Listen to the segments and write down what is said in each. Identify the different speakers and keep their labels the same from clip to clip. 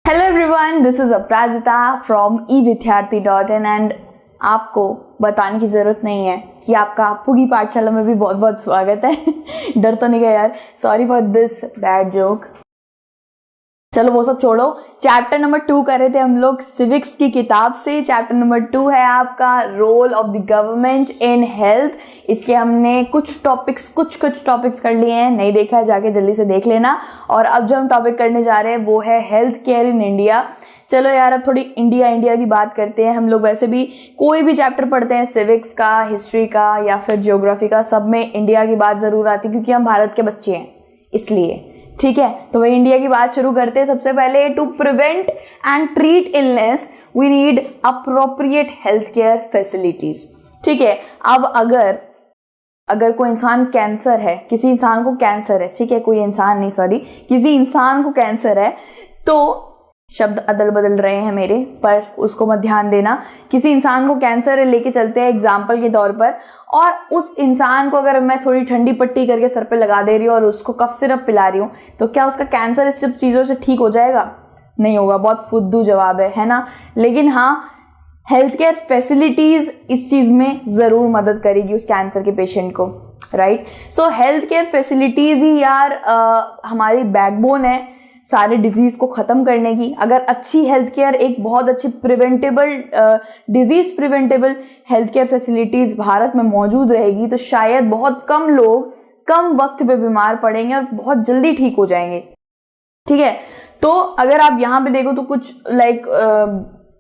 Speaker 1: Hello everyone, this is Aparajita from evidyarthi.in and आपको बताने की ज़रूरत नहीं है कि आपका पुगी पाठशाला में भी बहुत बहुत स्वागत है। डर तो नहीं गया यार, sorry for this bad joke. चलो वो सब छोड़ो, चैप्टर नंबर 2 कर रहे थे हम लोग सिविक्स की किताब से। चैप्टर नंबर 2 है आपका role of the government in health. इसके हमने कुछ टॉपिक्स कर लिए हैं, नहीं देखा है जाके जल्दी से देख लेना। और अब जो हम टॉपिक करने जा रहे हैं वो है हेल्थ केयर इन इंडिया। चलो यार, अब थोड़ी इंडिया की बात करते हैं। हम लोग वैसे भी कोई भी चैप्टर पढ़ते हैं, सिविक्स का, हिस्ट्री का या फिर ज्योग्राफी का, सब में इंडिया की बात जरूर आती है क्योंकि हम भारत के बच्चे हैं इसलिए। ठीक है, तो वही इंडिया की बात शुरू करते हैं। सबसे पहले, to prevent and treat illness we need appropriate health care facilities. ठीक है, अब अगर कोई इंसान कैंसर है, किसी इंसान को कैंसर है, ठीक है, कोई इंसान नहीं, सॉरी, किसी इंसान को कैंसर है, तो शब्द अदल बदल रहे हैं मेरे, पर उसको मत ध्यान देना। किसी इंसान को कैंसर है, लेके चलते हैं एग्जाम्पल के तौर पर, और उस इंसान को अगर मैं थोड़ी ठंडी पट्टी करके सर पे लगा दे रही हूँ और उसको कफ सिरप पिला रही हूँ, तो क्या उसका कैंसर इस सब चीज़ों से ठीक हो जाएगा? नहीं होगा। बहुत फुद्दू जवाब है ना। लेकिन हाँ, हेल्थ केयर फैसिलिटीज इस चीज में जरूर मदद करेगी उस कैंसर के पेशेंट को, right. So health care facilities ही यार हमारी बैकबोन है सारे डिजीज को खत्म करने की। अगर अच्छी हेल्थ केयर, एक बहुत अच्छी disease preventable health care facilities Bharat में मौजूद रहेगी, तो शायद बहुत कम लोग कम वक्त पे बीमार पड़ेंगे और बहुत जल्दी ठीक हो जाएंगे। ठीक है, तो अगर आप यहाँ पे देखो तो कुछ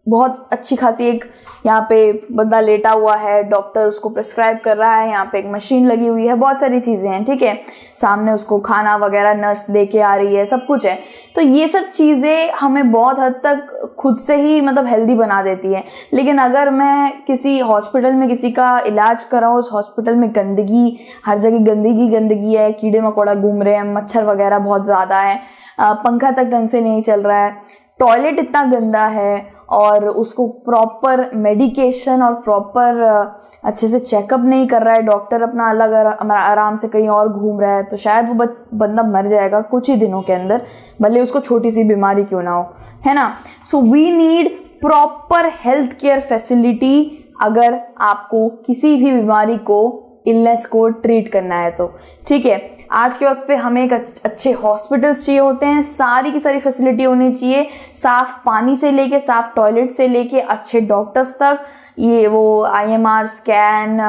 Speaker 1: बहुत अच्छी खासी एक यहाँ पे बंदा लेटा हुआ है, डॉक्टर उसको प्रिस्क्राइब कर रहा है, यहाँ पे एक मशीन लगी हुई है, बहुत सारी चीजें हैं। ठीक है, सामने उसको खाना वगैरह नर्स देके आ रही है, सब कुछ है। तो ये सब चीजें हमें बहुत हद तक खुद से ही मतलब हेल्दी बना देती है। लेकिन अगर मैं किसी हॉस्पिटल में किसी का इलाज कराऊँ, उस हॉस्पिटल में गंदगी, हर जगह गंदगी है, कीड़े मकोड़ा घूम रहे हैं, मच्छर वगैरह बहुत ज्यादा है, पंखा तक ढंग से नहीं चल रहा है, टॉयलेट इतना गंदा है, और उसको प्रॉपर मेडिकेशन और प्रॉपर अच्छे से चेकअप नहीं कर रहा है डॉक्टर, अपना अलग आराम से कहीं और घूम रहा है, तो शायद वो बंदा मर जाएगा कुछ ही दिनों के अंदर, भले उसको छोटी सी बीमारी क्यों ना हो, है ना। So we need proper health care facility अगर आपको किसी भी बीमारी को, इलनेस को ट्रीट करना है तो। ठीक है, आज के वक्त पे हमें एक अच्छे हॉस्पिटल्स चाहिए होते हैं, सारी की सारी फैसिलिटी होनी चाहिए, साफ पानी से लेके, साफ टॉयलेट से लेके, अच्छे डॉक्टर्स तक, ये वो IMR स्कैन,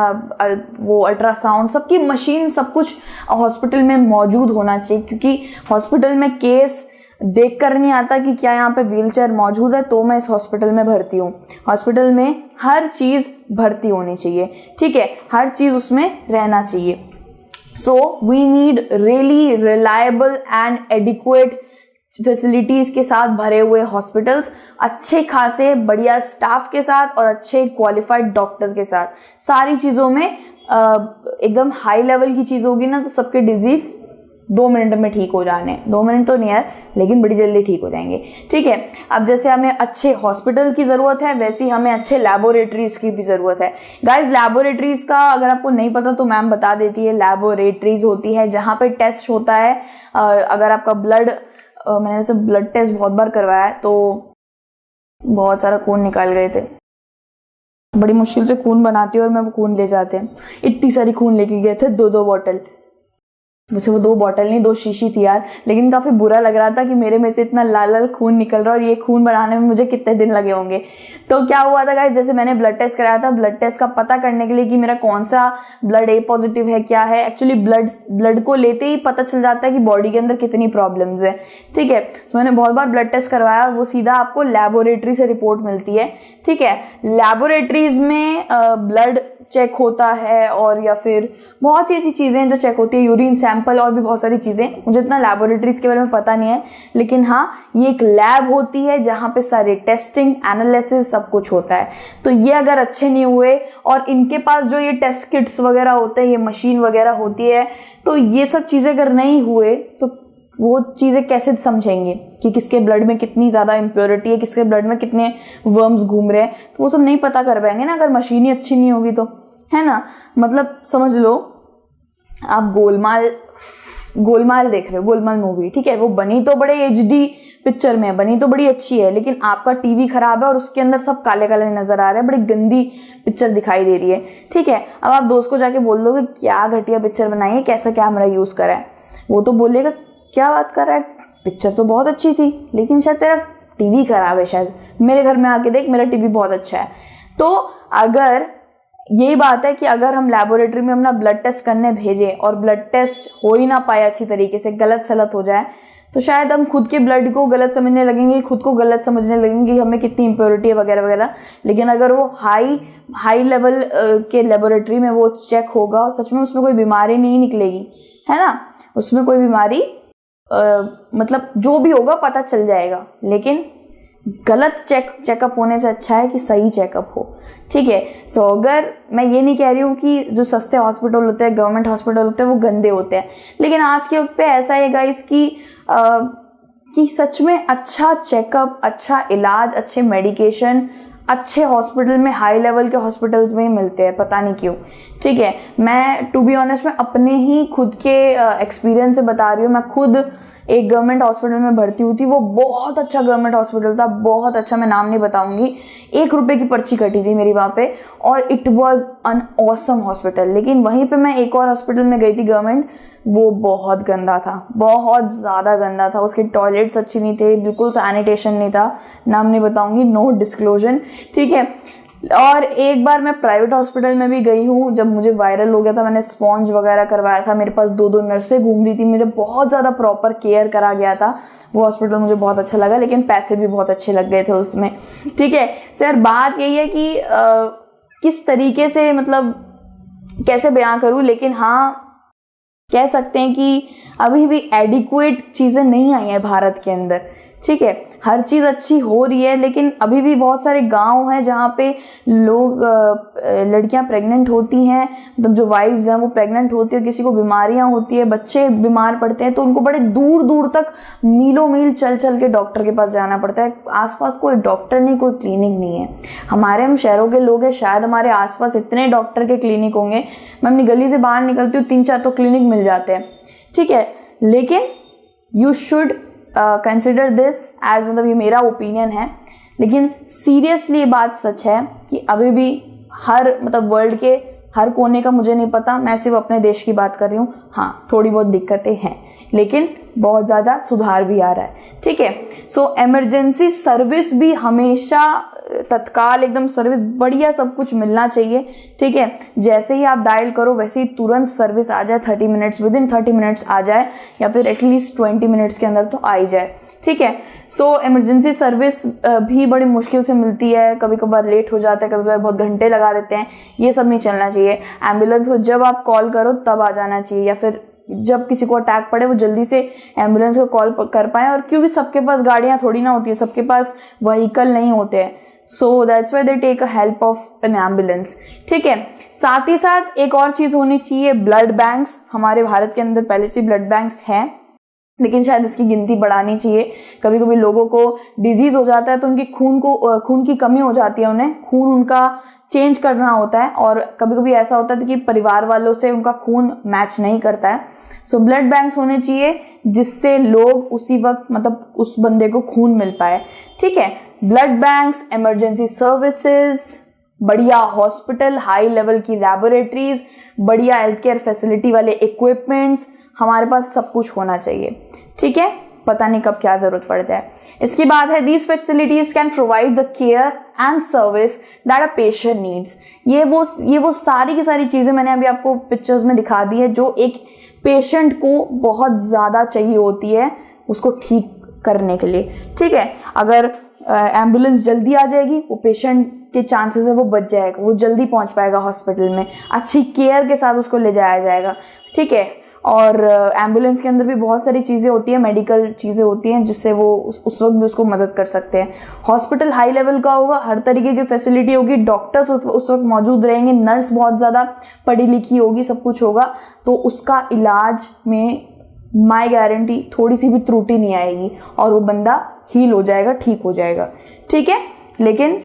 Speaker 1: वो अल्ट्रासाउंड, सबकी मशीन, सब कुछ हॉस्पिटल में मौजूद होना चाहिए। क्योंकि हॉस्पिटल में केस देख कर नहीं आता कि क्या यहाँ पे व्हीलचेयर मौजूद है तो मैं इस हॉस्पिटल में भर्ती हूँ। हॉस्पिटल में हर चीज भर्ती होनी चाहिए, ठीक है, हर चीज उसमें रहना चाहिए। So we need really reliable and adequate facilities के साथ भरे हुए हॉस्पिटल्स, अच्छे खासे बढ़िया स्टाफ के साथ और अच्छे क्वालिफाइड डॉक्टर्स के साथ। सारी चीजों में एकदम हाई लेवल की चीज होगी ना, तो सबके डिजीज 2 मिनट में ठीक हो जाने, 2 मिनट तो नहीं यार, लेकिन बड़ी जल्दी ठीक हो जाएंगे। ठीक है, अब जैसे हमें अच्छे हॉस्पिटल की जरूरत है, वैसे ही हमें अच्छे लैबोरेटरीज की भी जरूरत है। गाइस, लैबोरेटरीज का अगर आपको नहीं पता तो मैम बता देती है। लैबोरेटरीज होती है जहां पे टेस्ट होता है। अगर आपका मैंने वैसे ब्लड टेस्ट बहुत बार करवाया है, तो बहुत सारा खून निकाल गए थे, बड़ी मुश्किल से खून बनाती है और मैं वो खून ले जाते हैं। इतनी सारी खून लेके गए थे, 2 बॉटल, मुझे वो 2 बॉटल नहीं 2 शीशी थी यार। लेकिन काफी बुरा लग रहा था कि मेरे में से इतना लाल लाल खून निकल रहा है और ये खून बनाने में मुझे कितने दिन लगे होंगे। तो क्या हुआ था गाइस, जैसे मैंने ब्लड टेस्ट कराया था, ब्लड टेस्ट का पता करने के लिए कि मेरा कौन सा ब्लड A पॉजिटिव है, क्या है, एक्चुअली ब्लड को लेते ही पता चल जाता है कि बॉडी के अंदर कितनी प्रॉब्लम्स है। ठीक है, तो मैंने बहुत बार ब्लड टेस्ट करवाया, वो सीधा आपको लैबोरेटरी से रिपोर्ट मिलती है। ठीक है, लैबोरेटरीज में ब्लड चेक होता है, और या फिर बहुत सी ऐसी चीजें जो चेक होती है, यूरिन सैंपल और भी बहुत सारी चीजें। मुझे इतना लैबोरेटरीज के बारे में पता नहीं है, लेकिन हाँ, ये एक लैब होती है जहां पे सारे टेस्टिंग, एनालिसिस, सब कुछ होता है। तो ये अगर अच्छे नहीं हुए और इनके पास जो ये टेस्ट किट्स वगैरह होते हैं, ये मशीन वगैरह होती है, तो ये सब चीजें अगर नहीं हुए तो वो चीजें कैसे समझेंगे कि किसके ब्लड में कितनी ज्यादा इम्प्योरिटी है, किसके ब्लड में कितने वर्म्स घूम रहे हैं, तो वो सब नहीं पता कर पाएंगे ना अगर मशीन ही अच्छी नहीं होगी तो, है ना। मतलब समझ लो, आप गोलमाल गोलमाल देख रहे हो, गोलमाल मूवी, ठीक है, वो बनी तो बड़े HD पिक्चर में, बनी तो बड़ी अच्छी है, लेकिन आपका टीवी खराब है और उसके अंदर सब काले काले नजर आ रहे हैं, बड़ी गंदी पिक्चर दिखाई दे रही है, ठीक है। अब आप दोस्त को जाके बोल दोगे क्या घटिया पिक्चर बनाई है, कैसा कैमरा यूज करा है, वो तो बोलेगा क्या बात कर रहा है, पिक्चर तो बहुत अच्छी थी, लेकिन शायद तेरा टीवी खराब है, शायद मेरे घर में आके देख, मेरा टीवी बहुत अच्छा है। तो अगर यही बात है कि अगर हम लेबोरेटरी में अपना ब्लड टेस्ट करने भेजे और ब्लड टेस्ट हो ही ना पाए अच्छी तरीके से, गलत सलत हो जाए, तो शायद हम खुद के ब्लड को गलत समझने लगेंगे, खुद को गलत समझने लगेंगे कि हमें कितनी इम्प्योरिटी है वगैरह वगैरह। लेकिन अगर वो हाई लेवल के लेबोरेटरी में वो चेक होगा और सच में उसमें कोई बीमारी नहीं निकलेगी, है ना, उसमें कोई बीमारी मतलब जो भी होगा पता चल जाएगा। लेकिन गलत चेकअप होने से अच्छा है कि सही चेकअप हो, ठीक है। सो अगर मैं ये नहीं कह रही हूँ कि जो सस्ते हॉस्पिटल होते हैं, गवर्नमेंट हॉस्पिटल होते हैं, वो गंदे होते हैं, लेकिन आज के वक्त पे ऐसा है गाइस कि सच में अच्छा चेकअप, अच्छा इलाज, अच्छे मेडिकेशन अच्छे हॉस्पिटल में, हाई लेवल के हॉस्पिटल्स में ही मिलते हैं, पता नहीं क्यों, ठीक है। मैं टू बी ऑनेस्ट में अपने ही खुद के एक्सपीरियंस से बता रही हूँ। मैं खुद एक गवर्नमेंट हॉस्पिटल में भर्ती हुई थी, वो बहुत अच्छा गवर्नमेंट हॉस्पिटल था, बहुत अच्छा, मैं नाम नहीं बताऊंगी, 1 रुपए की पर्ची कटी थी मेरी वहाँ पे, और it was an awesome hospital. लेकिन वहीं पे मैं एक और हॉस्पिटल में गई थी गवर्नमेंट, वो बहुत गंदा था, बहुत ज़्यादा गंदा था, उसके टॉयलेट्स अच्छी नहीं थे, बिल्कुल सैनिटेशन नहीं था, नाम नहीं बताऊंगी, नो डिस्क्लोजर, ठीक है। और एक बार मैं प्राइवेट हॉस्पिटल में भी गई हूँ, जब मुझे वायरल हो गया था, मैंने स्पॉन्ज वगैरह करवाया था, मेरे पास 2 नर्सें घूम रही थी, मुझे बहुत ज़्यादा प्रॉपर केयर करा गया था, वो हॉस्पिटल मुझे बहुत अच्छा लगा, लेकिन पैसे भी बहुत अच्छे लग गए थे उसमें, ठीक है। सो यार बात यही है कि किस तरीके से, मतलब कैसे बयां करूँ, लेकिन हाँ कह सकते हैं कि अभी भी एडिक्वेट चीज़ें नहीं आई हैं भारत के अंदर, ठीक है। हर चीज़ अच्छी हो रही है, लेकिन अभी भी बहुत सारे गांव हैं जहाँ पे लोग लड़कियां प्रेग्नेंट होती हैं, मतलब जो वाइफ्स हैं वो प्रेग्नेंट होती है, किसी को बीमारियां होती है, बच्चे बीमार पड़ते हैं, तो उनको बड़े दूर दूर तक मीलों मील चल चल के डॉक्टर के पास जाना पड़ता है। आसपास कोई डॉक्टर नहीं, कोई क्लिनिक नहीं है। हम शहरों के लोग हैं, शायद हमारे आसपास इतने डॉक्टर के क्लिनिक होंगे, मैं अपनी गली से बाहर निकलती हूँ 3-4 तो क्लिनिक मिल जाते हैं, ठीक है। लेकिन you should consider this as, मतलब ये मेरा ओपिनियन है, लेकिन सीरियसली ये बात सच है कि अभी भी मतलब वर्ल्ड के हर कोने का मुझे नहीं पता, मैं सिर्फ अपने देश की बात कर रही हूँ। हाँ थोड़ी बहुत दिक्कतें हैं, लेकिन बहुत ज़्यादा सुधार भी आ रहा है, ठीक है। सो इमरजेंसी सर्विस भी हमेशा तत्काल एकदम सर्विस बढ़िया सब कुछ मिलना चाहिए, ठीक है। जैसे ही आप डायल करो वैसे ही तुरंत सर्विस आ जाए, 30 मिनट्स, विदिन 30 मिनट्स आ जाए, या फिर एटलीस्ट 20 मिनट्स के अंदर तो आ ही जाए, ठीक है। सो इमरजेंसी सर्विस भी बड़ी मुश्किल से मिलती है, कभी कभार लेट हो जाता है, कभी कभार बहुत घंटे लगा देते हैं, ये सब नहीं चलना चाहिए। एम्बुलेंस को जब आप कॉल करो तब आ जाना चाहिए, या फिर जब किसी को अटैक पड़े वो जल्दी से एम्बुलेंस को कॉल कर पाए। और क्योंकि सबके पास गाड़ियां थोड़ी ना होती है, सबके पास व्हीकल नहीं होते हैं, so that's why they take a help of an ambulance, ठीक है। साथ ही साथ एक और चीज होनी चाहिए, ब्लड बैंक्स। हमारे भारत के अंदर पहले से ब्लड बैंक्स हैं, लेकिन शायद इसकी गिनती बढ़ानी चाहिए। कभी कभी लोगों को डिजीज हो जाता है तो उनकी खून की कमी हो जाती है, उन्हें खून उनका चेंज करना होता है, और कभी कभी ऐसा होता है कि परिवार वालों से उनका खून मैच नहीं करता है। सो ब्लड बैंक्स होने चाहिए जिससे लोग उसी वक्त, मतलब उस बंदे को खून मिल पाए, ठीक है। ब्लड बैंक्स, इमरजेंसी सर्विसेज, बढ़िया हॉस्पिटल, हाई लेवल की लैबोरेटरीज, बढ़िया हेल्थ केयर फैसिलिटी वाले इक्विपमेंट्स, हमारे पास सब कुछ होना चाहिए, ठीक है। पता नहीं कब क्या जरूरत पड़ता है। इसकी बात है, these facilities can provide the care and service that a patient needs. ये वो सारी की सारी चीजें मैंने अभी आपको पिक्चर्स में दिखा दी है, जो एक पेशेंट को बहुत ज्यादा चाहिए होती है उसको ठीक करने के लिए, ठीक है। अगर एम्बुलेंस जल्दी आ जाएगी, वो पेशेंट के चांसेस है वो बच जाएगा, वो जल्दी पहुंच पाएगा हॉस्पिटल में, अच्छी केयर के साथ उसको ले जाया जाएगा, ठीक है। और एम्बुलेंस के अंदर भी बहुत सारी चीज़ें होती हैं, मेडिकल चीज़ें होती हैं, जिससे वो उस वक्त भी उसको मदद कर सकते हैं। हॉस्पिटल हाई लेवल का होगा, हर तरीके की फैसिलिटी होगी, डॉक्टर्स उस वक्त मौजूद रहेंगे, नर्स बहुत ज़्यादा पढ़ी लिखी होगी, सब कुछ होगा, तो उसका इलाज में माय गारंटी थोड़ी सी भी त्रुटि नहीं आएगी और वो बंदा हील हो जाएगा, ठीक हो जाएगा, ठीक है। लेकिन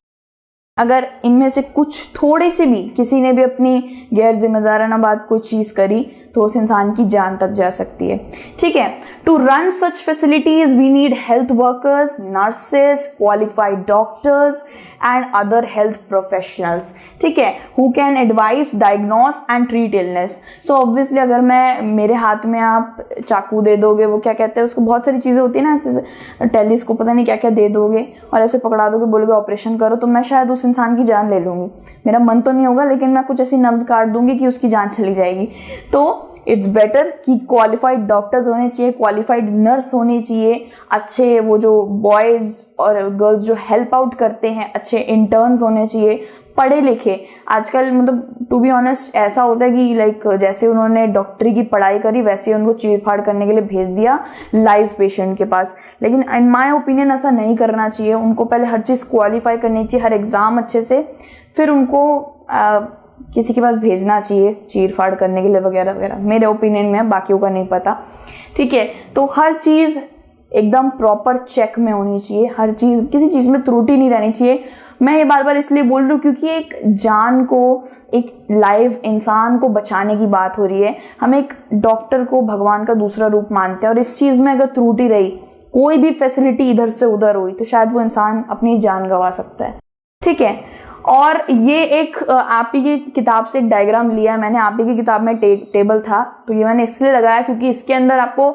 Speaker 1: अगर इनमें से कुछ थोड़े से भी किसी ने भी अपनी गैर जिम्मेदाराना बात कोई चीज करी तो उस इंसान की जान तक जा सकती है। ठीक है, to run such facilities we need health workers, nurses, qualified doctors and other health professionals. ठीक है, who can advise, diagnose and treat illness. So obviously अगर मेरे हाथ में आप चाकू दे दोगे, वो क्या कहते हैं उसको, बहुत सारी चीजें होती है ना, ऐसे टेलिस को पता नहीं क्या क्या दे दोगे और ऐसे पकड़ा दोगे, बोलोगे ऑपरेशन करो, तो मैं शायद उस इंसान की जान ले लूंगी। मेरा मन तो नहीं होगा, लेकिन मैं कुछ ऐसी नब्ज काट दूंगी कि उसकी जान चली जाएगी। तो इट्स बेटर कि क्वालिफाइड डॉक्टर्स होने चाहिए, क्वालिफाइड नर्स होने चाहिए, अच्छे वो जो बॉयज और गर्ल्स जो हेल्प आउट करते हैं, अच्छे इंटर्न्स होने चाहिए, पढ़े लिखे। आजकल मतलब टू बी ऑनेस्ट ऐसा होता है कि लाइक जैसे उन्होंने डॉक्टरी की पढ़ाई करी वैसे उनको चीर फाड़ करने के लिए भेज दिया लाइव पेशेंट के पास। लेकिन इन माय ओपिनियन ऐसा नहीं करना चाहिए। उनको पहले हर चीज़ क्वालिफाई करनी चाहिए, हर एग्जाम अच्छे से, फिर उनको किसी के पास भेजना चाहिए चीर फाड़ करने के लिए वगैरह वगैरह। मेरे ओपिनियन में, बाकियों का नहीं पता। ठीक है, तो हर चीज़ एकदम प्रॉपर चेक में होनी चाहिए, हर चीज़, किसी चीज़ में त्रुटि नहीं रहनी चाहिए। मैं ये बार बार इसलिए बोल रही हूँ क्योंकि एक जान को, एक लाइव इंसान को बचाने की बात हो रही है। हम एक डॉक्टर को भगवान का दूसरा रूप मानते हैं और इस चीज़ में अगर त्रुटि रही, कोई भी फैसिलिटी इधर से उधर हुई, तो शायद वो इंसान अपनी जान गंवा सकता है। ठीक है, और ये एक आप ही की किताब से एक डायग्राम लिया है मैंने। आप ही की किताब में टेबल था, तो ये मैंने इसलिए लगाया क्योंकि इसके अंदर आपको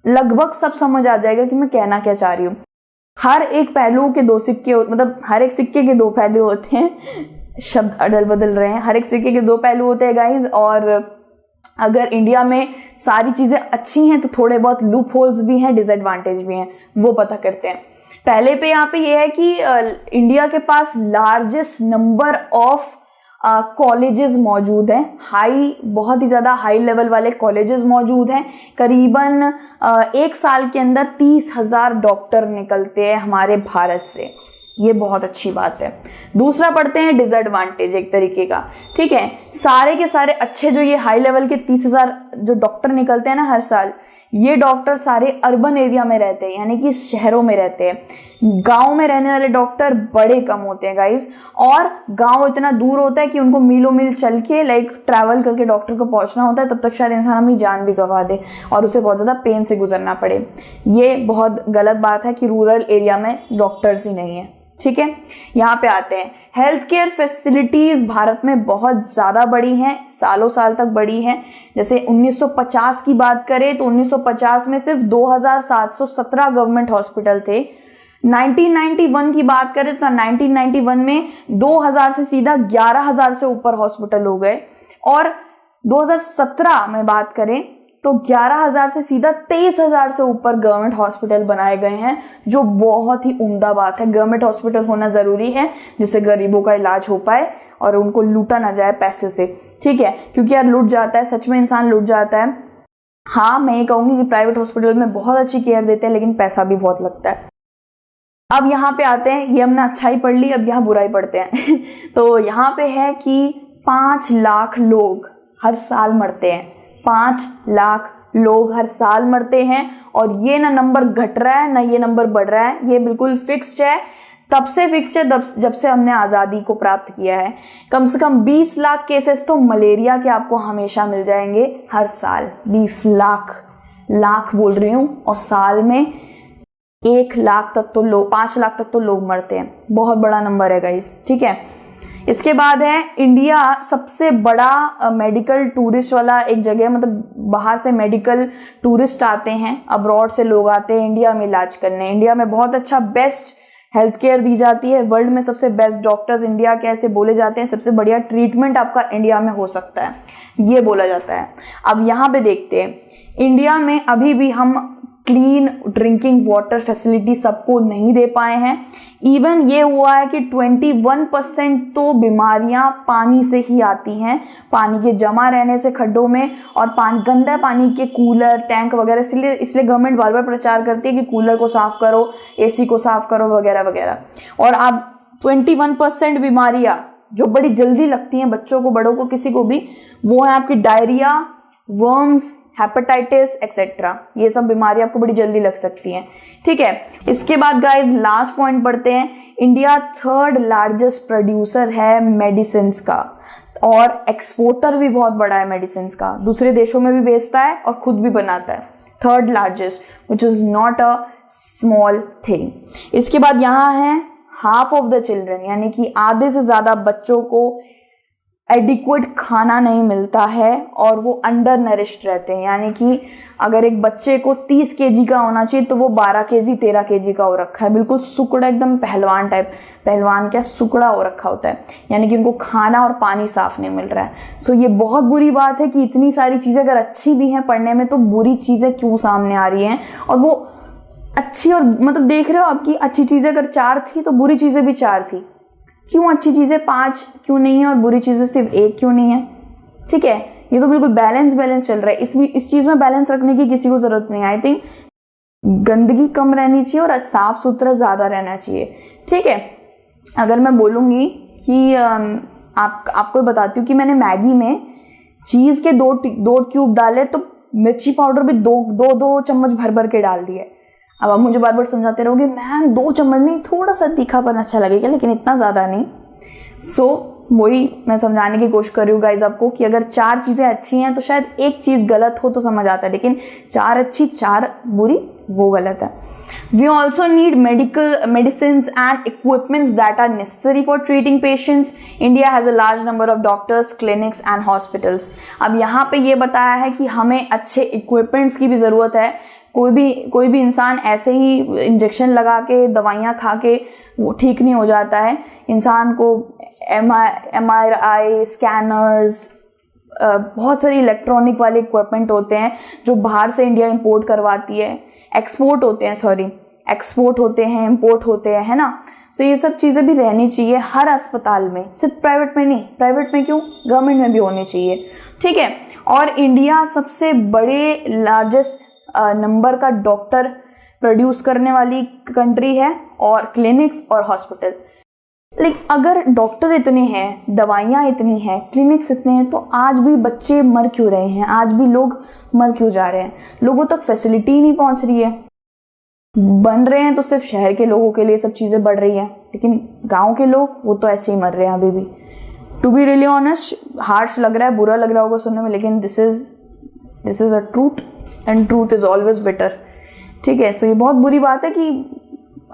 Speaker 1: लगभग सब समझ आ जाएगा कि मैं कहना क्या चाह रही हूँ। हर एक पहलू के दो सिक्के, मतलब हर एक सिक्के के दो पहलू होते हैं। शब्द अदल बदल रहे हैं। हर एक सिक्के के दो पहलू होते हैं गाइज। और अगर इंडिया में सारी चीजें अच्छी हैं तो थोड़े बहुत लूप होल्स भी हैं, डिसएडवांटेज भी हैं, वो पता करते हैं। पहले पे यहाँ पे ये है कि इंडिया के पास लार्जेस्ट नंबर ऑफ कॉलेजेस मौजूद हैं। बहुत ही ज़्यादा हाई लेवल वाले कॉलेजेस मौजूद हैं। करीबन एक साल के अंदर 30,000 डॉक्टर निकलते हैं हमारे भारत से। ये बहुत अच्छी बात है। दूसरा पढ़ते हैं डिसएडवांटेज एक तरीके का। ठीक है, सारे के सारे अच्छे जो ये हाई लेवल के 30,000 जो डॉक्टर निकलते हैं ना हर साल, ये डॉक्टर सारे अर्बन एरिया में रहते हैं, यानी कि शहरों में रहते हैं। गांव में रहने वाले डॉक्टर बड़े कम होते हैं गाइस। और गांव इतना दूर होता है कि उनको मीलों मील चल के ट्रैवल करके डॉक्टर को पहुंचना होता है, तब तक शायद इंसान अपनी जान भी गंवा दे और उसे बहुत ज्यादा पेन से गुजरना पड़े। ये बहुत गलत बात है कि रूरल एरिया में डॉक्टर्स ही नहीं है। ठीक है, यहाँ पे आते हैं। हेल्थ केयर फैसिलिटीज भारत में बहुत ज्यादा बढ़ी हैं, सालों साल तक बढ़ी हैं। जैसे 1950 की बात करें तो 1950 में सिर्फ 2717 गवर्नमेंट हॉस्पिटल थे। 1991 की बात करें तो 1991 में 2000 से सीधा 11,000 से ऊपर हॉस्पिटल हो गए। और 2017 में बात करें तो 11,000 से सीधा 23,000 से ऊपर गवर्नमेंट हॉस्पिटल बनाए गए हैं, जो बहुत ही उम्दा बात है। गवर्नमेंट हॉस्पिटल होना जरूरी है जिससे गरीबों का इलाज हो पाए और उनको लूटा ना जाए पैसे से। ठीक है, क्योंकि यार लूट जाता है, सच में इंसान लूट जाता है। हाँ, मैं ये कहूंगी कि प्राइवेट हॉस्पिटल में बहुत अच्छी केयर देते हैं, लेकिन पैसा भी बहुत लगता है। अब यहाँ पे आते हैं, ये हमने अच्छाई पढ़ ली, अब यहाँ बुराई पढ़ते हैं। तो यहाँ पे है कि 5 लाख लोग हर साल मरते हैं। 5 लाख लोग हर साल मरते हैं और ये ना नंबर घट रहा है ना ये नंबर बढ़ रहा है, ये बिल्कुल फिक्स्ड है। तब से फिक्स्ड है जब से हमने आज़ादी को प्राप्त किया है। कम से कम 20 लाख केसेस तो मलेरिया के आपको हमेशा मिल जाएंगे हर साल। 20 लाख बोल रही हूँ, और साल में 1 लाख तक तो लोग, 5 लाख तक तो लोग मरते हैं। बहुत बड़ा नंबर है गाइस। ठीक है, इसके बाद है इंडिया सबसे बड़ा मेडिकल टूरिस्ट वाला एक जगह, मतलब बाहर से मेडिकल टूरिस्ट आते हैं, अब्रॉड से लोग आते हैं इंडिया में इलाज करने। इंडिया में बहुत अच्छा बेस्ट हेल्थ केयर दी जाती है। वर्ल्ड में सबसे बेस्ट डॉक्टर्स इंडिया के ऐसे बोले जाते हैं। सबसे बढ़िया ट्रीटमेंट आपका इंडिया में हो सकता है, ये बोला जाता है। अब यहाँ पे देखते हैं, इंडिया में अभी भी हम क्लीन ड्रिंकिंग वाटर फैसिलिटी सबको नहीं दे पाए हैं। इवन ये हुआ है कि 21% तो बीमारियां पानी से ही आती हैं, पानी के जमा रहने से खड्डों में, और गंदा पानी के कूलर, टैंक वगैरह। इसलिए गवर्नमेंट बार बार प्रचार करती है कि कूलर को साफ करो, एसी को साफ करो वगैरह वगैरह। और अब 21% बीमारियां जो बड़ी जल्दी लगती हैं बच्चों को, बड़ों को, किसी को भी, वो है आपकी डायरिया, वर्म्स, हेपेटाइटिस एक्सेट्रा, ये सब बीमारी आपको बड़ी जल्दी लग सकती हैं। ठीक है, इसके बाद गाइस लास्ट पॉइंट पढ़ते हैं। इंडिया 3rd लार्जेस्ट प्रोड्यूसर है मेडिसिन का और एक्सपोर्टर भी बहुत बड़ा है मेडिसिन का, दूसरे देशों में भी बेचता है और खुद भी बनाता है। 3rd largest, which is not a small thing. इसके बाद यहाँ है हाफ ऑफ द चिल्ड्रन, यानी कि आधे से ज्यादा बच्चों को एडिक्वेट खाना नहीं मिलता है और वो अंडर नरिश्ड रहते हैं, यानी कि अगर एक बच्चे को 30 kg का होना चाहिए तो वो 12 kg 13 kg का हो रखा है, बिल्कुल सुकड़ा, एकदम पहलवान टाइप, पहलवान क्या सुकड़ा हो रखा होता है, यानी कि उनको खाना और पानी साफ नहीं मिल रहा है। सो ये बहुत बुरी बात है कि इतनी सारी चीजें अगर अच्छी भी हैं पढ़ने में तो बुरी चीजें क्यों सामने आ रही हैं। और वो अच्छी, और मतलब देख रहे हो आपकी अच्छी चीजें अगर 4 थी तो बुरी चीजें भी 4 थी, क्यों अच्छी चीजें 5 क्यों नहीं है और बुरी चीजें सिर्फ 1 क्यों नहीं है। ठीक है, ये तो बिल्कुल बैलेंस चल रहा है। इस चीज में बैलेंस रखने की किसी को जरूरत नहीं। आई थिंक गंदगी कम रहनी चाहिए और साफ सुथरा ज्यादा रहना चाहिए। ठीक है, अगर मैं बोलूंगी कि आपको बताती हूँ कि मैंने मैगी में चीज के 2 क्यूब डाले तो मिर्ची पाउडर भी दो चम्मच भर के डाल दिए। अब आप मुझे बार बार समझाते रहोगे मैम 2 चम्मच नहीं, थोड़ा सा तीखापन अच्छा लगेगा लेकिन इतना ज्यादा नहीं। वही मैं समझाने की कोशिश कर रही हूँ गाइज आपको कि अगर 4 चीजें अच्छी हैं तो शायद एक चीज गलत हो तो समझ आता है, लेकिन 4 अच्छी 4 बुरी वो गलत है। We also need medicines and equipments that are necessary for treating patients. India has a large number of doctors, clinics and hospitals. अब यहाँ पे ये बताया है कि हमें अच्छे equipments की भी जरूरत है। कोई भी इंसान ऐसे ही इंजेक्शन लगा के दवाइयाँ खा के वो ठीक नहीं हो जाता है। इंसान को MRI स्कैनर्स, बहुत सारी इलेक्ट्रॉनिक वाले इक्विपमेंट होते हैं जो बाहर से इंडिया इंपोर्ट करवाती है, एक्सपोर्ट होते हैं, इंपोर्ट होते हैं, है ना। सो ये सब चीजें भी रहनी चाहिए हर अस्पताल में, सिर्फ प्राइवेट में नहीं। प्राइवेट में क्यों, गवर्नमेंट में भी होनी चाहिए। ठीक है, और इंडिया सबसे बड़े लार्जेस्ट नंबर का डॉक्टर प्रोड्यूस करने वाली कंट्री है, और क्लिनिक्स और हॉस्पिटल। लेकिन अगर डॉक्टर इतने हैं, दवाइयाँ इतनी हैं, क्लिनिक्स इतने हैं, तो आज भी बच्चे मर क्यों रहे हैं, आज भी लोग मर क्यों जा रहे हैं। लोगों तक फैसिलिटी नहीं पहुंच रही है। बन रहे हैं तो सिर्फ शहर के लोगों के लिए सब चीजें बढ़ रही हैं, लेकिन गांव के लोग वो तो ऐसे ही मर रहे हैं अभी भी। To be really honest, harsh लग रहा है, बुरा लग रहा होगा सुनने में, लेकिन this is a truth and truth is always better. ठीक है, सो ये बहुत बुरी बात है कि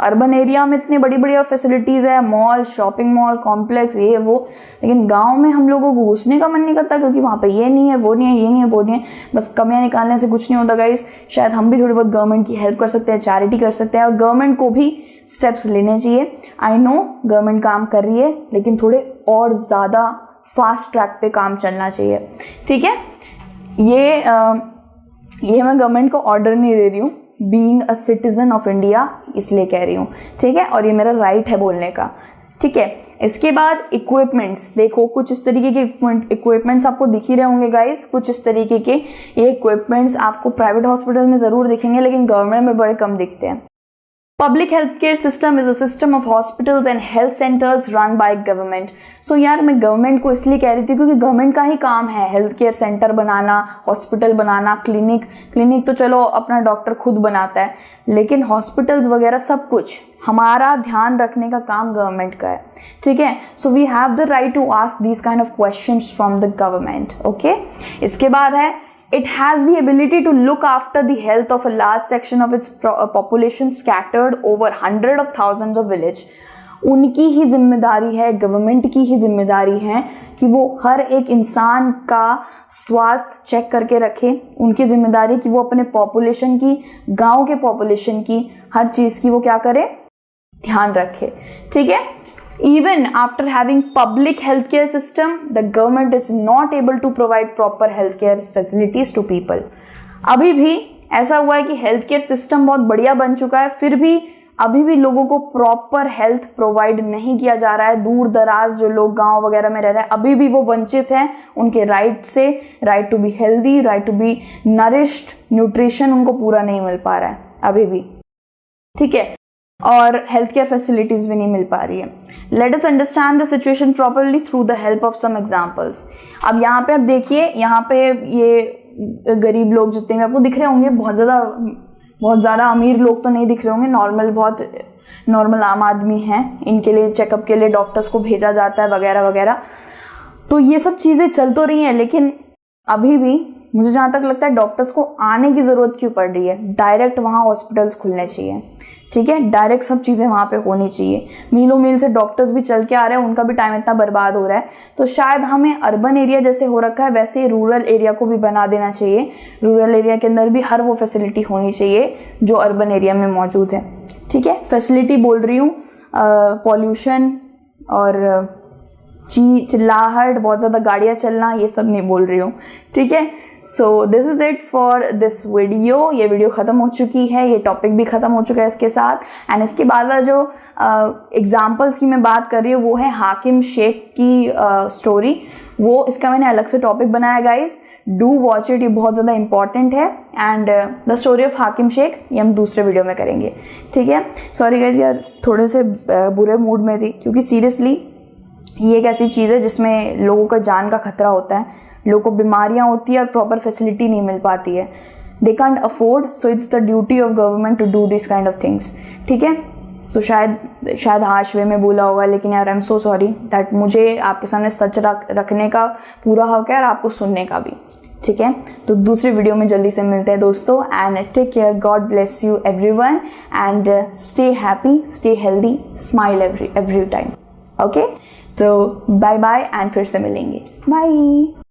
Speaker 1: अर्बन एरिया में इतनी बड़ी बड़ी फैसिलिटीज है, मॉल, शॉपिंग मॉल कॉम्प्लेक्स, ये वो, लेकिन गांव में हम लोगों को घुसने का मन नहीं करता क्योंकि वहां पे ये नहीं है, वो नहीं है, ये नहीं है, वो नहीं है। बस कमियां निकालने से कुछ नहीं होता गाइस। शायद हम भी थोड़ी बहुत गवर्नमेंट की हेल्प कर सकते हैं, चैरिटी कर सकते हैं, और गवर्नमेंट को भी स्टेप्स लेने चाहिए। आई नो गवर्नमेंट काम कर रही है, लेकिन थोड़े और ज्यादा फास्ट ट्रैक पे काम चलना चाहिए। ठीक है, ये मैं गवर्नमेंट को ऑर्डर नहीं दे रही हूँ, being a citizen of India इसलिए कह रही हूँ। ठीक है, और ये मेरा राइट है बोलने का। ठीक है, इसके बाद इक्विपमेंट्स देखो, कुछ इस तरीके के इक्विपमेंट्स आपको दिख ही रहे होंगे गाइस। कुछ इस तरीके के ये इक्विपमेंट्स आपको प्राइवेट हॉस्पिटल में जरूर दिखेंगे, लेकिन गवर्नमेंट में बड़े कम दिखते हैं। Public healthcare system is a system of hospitals and health centers run by government. So यार मैं गवर्नमेंट को इसलिए कह रही थी क्योंकि गवर्नमेंट का ही काम है हेल्थ केयर सेंटर बनाना, हॉस्पिटल बनाना, क्लिनिक तो चलो अपना डॉक्टर खुद बनाता है, लेकिन हॉस्पिटल्स वगैरह सब कुछ हमारा ध्यान रखने का काम गवर्नमेंट का है। ठीक है, so we have the right to ask these kind of questions from the government. Okay, इसके बाद है it has the ability to look after the health of a large section of its population scattered over hundreds of thousands of villages. उनकी ही जिम्मेदारी है, government की ही जिम्मेदारी है कि वो हर एक इंसान का स्वास्थ्य चेक करके रखे। उनकी जिम्मेदारी कि वो अपने पॉपुलेशन की, गांव के पॉपुलेशन की हर चीज की वो क्या करे, ध्यान रखे। ठीक है, even after having public healthcare system, the government is not able to provide proper healthcare facilities to people. अभी भी ऐसा हुआ है कि हेल्थ केयर सिस्टम बहुत बढ़िया बन चुका है, फिर भी अभी भी लोगों को प्रॉपर हेल्थ प्रोवाइड नहीं किया जा रहा है। दूर दराज जो लोग गांव वगैरह में रह रहे हैं अभी भी वो वंचित हैं उनके राइट से। Right to be healthy, right to be nourished, nutrition उनको पूरा नहीं मिल पा रहा है अभी भी। ठीक है, और हेल्थ केयर फैसिलिटीज भी नहीं मिल पा रही है। Let us understand the situation properly through the help of some examples. अब यहाँ पे आप देखिए, यहाँ पे ये गरीब लोग जितने भी आपको दिख रहे होंगे, बहुत ज़्यादा अमीर लोग तो नहीं दिख रहे होंगे, नॉर्मल, बहुत नॉर्मल आम आदमी हैं, इनके लिए चेकअप के लिए डॉक्टर्स को भेजा जाता है वगैरह वगैरह। तो ये सब चीज़ें चल तो रही हैं, लेकिन अभी भी मुझे जहाँ तक लगता है डॉक्टर्स को आने की ज़रूरत क्यों पड़ रही है। डायरेक्ट वहाँ हॉस्पिटल्स खुलने चाहिए, ठीक है, डायरेक्ट सब चीज़ें वहाँ पे होनी चाहिए। मीलों मील से डॉक्टर्स भी चल के आ रहे हैं, उनका भी टाइम इतना बर्बाद हो रहा है। तो शायद हमें अर्बन एरिया जैसे हो रखा है वैसे रूरल एरिया को भी बना देना चाहिए। रूरल एरिया के अंदर भी हर वो फैसिलिटी होनी चाहिए जो अर्बन एरिया में मौजूद है, ठीक है। फैसिलिटी बोल रही हूँ, पॉल्यूशन और चिल्लाहट, बहुत ज़्यादा गाड़ियाँ चलना, ये सब नहीं बोल रही हूँ, ठीक है। So this is it for this video. ये वीडियो ख़त्म हो चुकी है, ये टॉपिक भी ख़त्म हो चुका है इसके साथ। एंड इसके बाद वाला जो एग्जाम्पल्स की मैं बात कर रही हूँ वो है हाकिम शेख की स्टोरी। वो इसका मैंने अलग से टॉपिक बनाया गाइज, डू वॉच इट, ये बहुत ज़्यादा इंपॉर्टेंट है। एंड द स्टोरी ऑफ हाकिम शेख ये हम दूसरे वीडियो में करेंगे, ठीक है। सॉरी गाइज यार, थोड़े से बुरे मूड में थी, क्योंकि सीरियसली ये एक ऐसी चीज़ है जिसमें लोगों का जान का खतरा होता है, लोगों को बीमारियां होती है और प्रॉपर फैसिलिटी नहीं मिल पाती है। They can't afford, so it's the duty of government to do this kind of things, ठीक है। सो शायद हार्श वे में बोला होगा, लेकिन यार I am so sorry that मुझे आपके सामने सच रखने का पूरा हक है और आपको सुनने का भी, ठीक है। तो दूसरी वीडियो में जल्दी से मिलते हैं दोस्तों। And take care, God bless you everyone, and stay happy, stay healthy, smile every time, okay. So bye bye, and फिर से मिलेंगे, बाय।